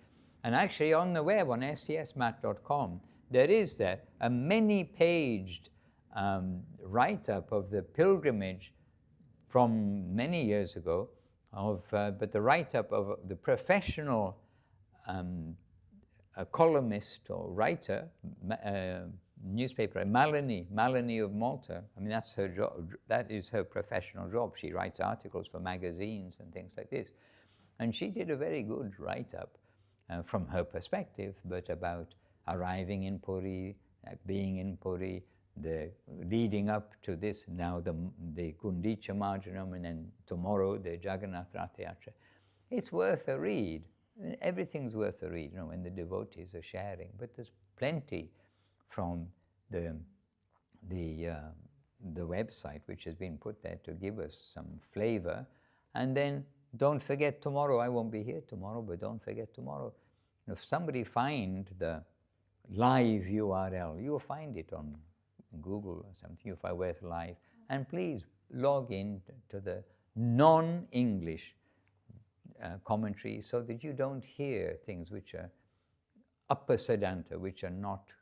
And actually on the web, on SCSMath.com, there is a many-paged write-up of the pilgrimage from many years ago, but the write-up of the professional columnist or writer, newspaper, Malini of Malta. I mean, that's her job. That is her professional job. She writes articles for magazines and things like this. And she did a very good write-up from her perspective, but about arriving in Puri, being in Puri, the leading up to this, now the Guṇḍicā Marjanam, and then tomorrow the Jagannath Rath Yatra. It's worth a read. I mean, everything's worth a read, you know, when the devotees are sharing. But there's plenty from the website which has been put there to give us some flavor. And then don't forget tomorrow. I won't be here tomorrow, but don't forget tomorrow. If somebody find the live URL, you'll find it on Google or something, if I wear live. And please log in to the non-English commentary so that you don't hear things which are upper Siddhanta, which are not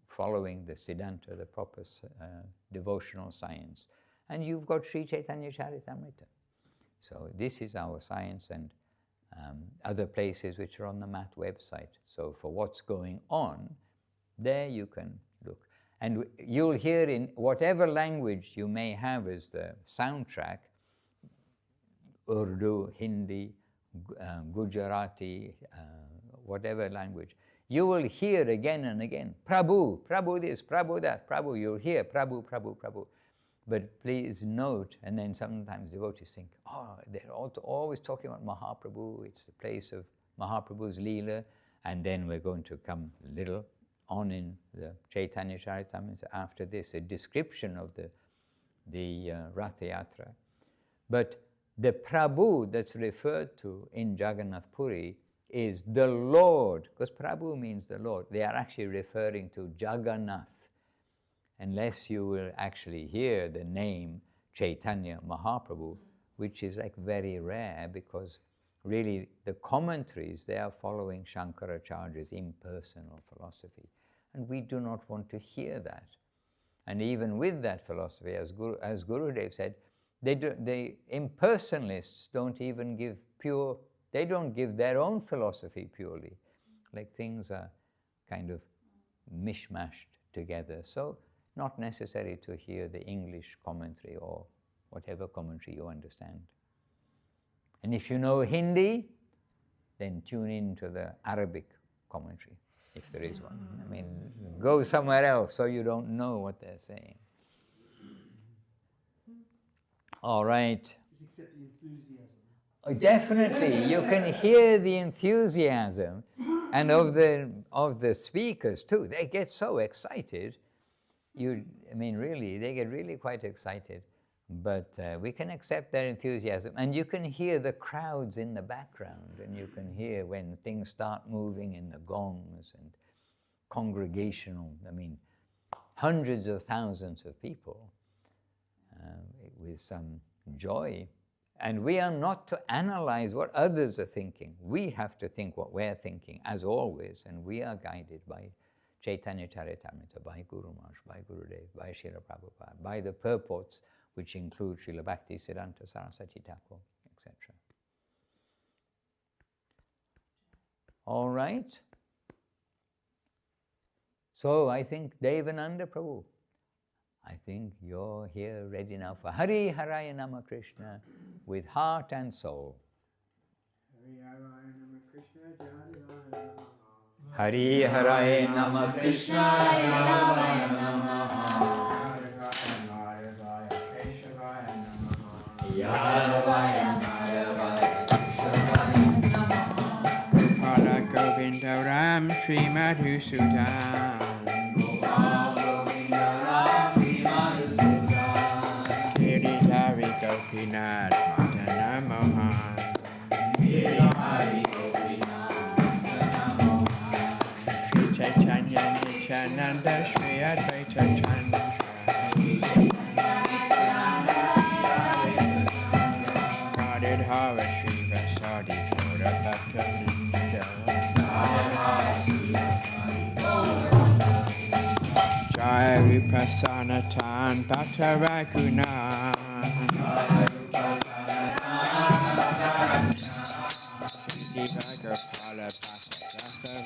following the Siddhanta, the proper devotional science. And you've got Sri Caitanya-caritāmṛta. So this is our science, and other places which are on the Math website. So for what's going on, there you can look. And you'll hear in whatever language you may have as the soundtrack, Urdu, Hindi, Gujarati, whatever language, you will hear again and again, Prabhu, Prabhu this, Prabhu that, Prabhu, you'll hear Prabhu, Prabhu, Prabhu. But please note, and then sometimes devotees think, oh, they're always talking about Mahaprabhu, it's the place of Mahaprabhu's Leela, and then we're going to come a little on in the Caitanya-caritāmṛta after this, a description of the Rath Yatra. But the Prabhu that's referred to in Jagannath Puri is the Lord, because Prabhu means the Lord. They are actually referring to Jagannath, unless you will actually hear the name Chaitanya Mahaprabhu, which is like very rare, because really the commentaries, they are following Shankaracharya's impersonal philosophy. And we do not want to hear that. And even with that philosophy, as Gurudev said, the impersonalists don't even give pure, they don't give their own philosophy purely. Like things are kind of mishmashed together. So not necessary to hear the English commentary or whatever commentary you understand. And if you know Hindi, then tune in to the Arabic commentary, if there is one. I mean, go somewhere else so you don't know what they're saying. All right. Just accept the enthusiasm. Oh, definitely, you can hear the enthusiasm, and of the speakers too. They get so excited. I mean, really, they get really quite excited. But we can accept their enthusiasm, and you can hear the crowds in the background, and you can hear when things start moving in the gongs and congregational, I mean, hundreds of thousands of people with some joy And we are not to analyze what others are thinking. We have to think what we're thinking, as always, and we are guided by Caitanya-caritāmṛta, by Guru Maharaj, by Gurudev, by Srila Prabhupada, by the purports which include Srila Bhakti, Siddhanta Saraswati Thakur, etc. All right? So I think Devananda Prabhu, I think you're here ready now for Hari Haraya Nama Krishna with heart and soul. Hari Haraya Nama Krishna, Haraya Nama Gopala Govinda Ram Shri Madhusudan. Giridhari Gopinath Madana Mohan. Shri Chaitanya Nityananda Shri Advaita Chandra. Hara Shri Vasadi Gaura Bhakta-līlā. Jaya Vipassana-tan Bhakta Raghunath. Diva Gopala Bhakta Bhakta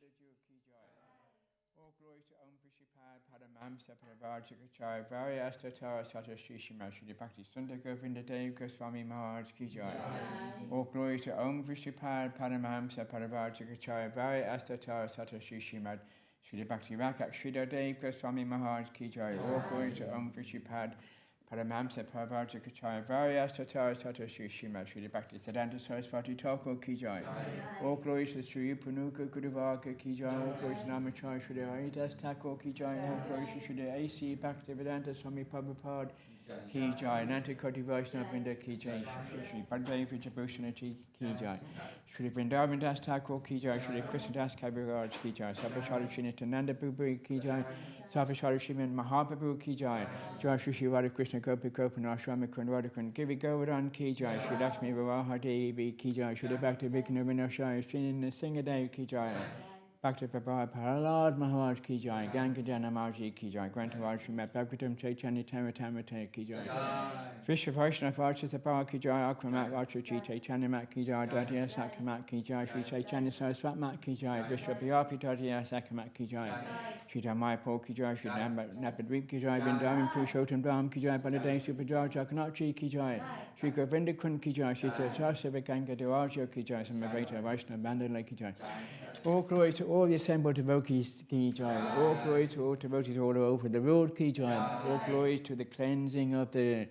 All glory to Om Vishipad Padamamsa Prabhu Variastatara Sata Srishima Shri Bhakti Sundar Govinda Dev Goswami Maharaj Ki Jai. All glory to Om Vishipad Padamamsa Prabhu Variastatara Sata Srishima Shri Bhakti Rakat Sridhar Dev Goswami Maharaj Ki Jai. All glory to Om Vishipad Padamamsa Prabhu Variastatara Sata Srishima Shri Bhakti Siddhanta Saraswati Thakur Ki Jai. All glory to Sri Punuka Guruvaka Ki Jai. All glory to Namachar Shri Haridas Thakur Ki Jai. All glory to Shri A.C. Bhaktivedanta Swami Prabhupada Ki Jai. Nanta Koti Vaishnava Vrinda Ki Jai. Shri Padma Vijabhushanati Ki Jai. Shri Vrindavan Das Thakur Ki Jai. Shri Krishna Das Kaviraj Ki Jai. Sabhashara Shri Nityananda Prabhu Ki Jai. Sabhashara Shri Mahaprabhu Ki Jai. Jai Shri Radha Krishna Gopi Gopinath Swami Radhakund Givi Govardhan Ki Jai. Shri Lakshmi Varaha Devi Ki Jai. Shri Bhakti Vikna Vinashaya Shri Singadev Ki Jai. Bhakti Prabhu Prahlad Maharaj Ki Jai. Gangajana Maharaj Ki Jai. Grantawaj Srimad Bhagavatam Caitanya-caritāmṛta Ki Jai. Vishwa Vaishnava Varchasapara Ki Jai. Akramat Varchachi Caitanya-mat Ki Jai. Dadiya Sakamat Ki Jai. Shri Chaitanya Saraswati Ki Jai. Vishwa Bhyapi Dadiya Sakamat Ki Jai. Shri Dhamayapur Ki Jai. Shri Napadvip Ki Jai. Vrindavan Purushottam Dham Ki Jai. Baladev Supajar Jagannath Ki Jai. Shri Govinda Kund Ki Jai. Shri Sarsava Ganga Devaraja Ki Jai. Samaveta Vaishnava Mandalay Ki Jai. All glory to all the assembled devotees Ki Jai. All glory to all devotees all over the world Ki Jai. All glory to the cleansing of the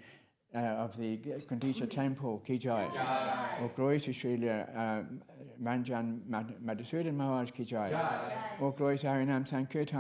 Gundicha temple Ki Jai. All glory to Srila Ranjan Madhusudan Maharaj Ki Jai. All glory to Harinam Sankirtan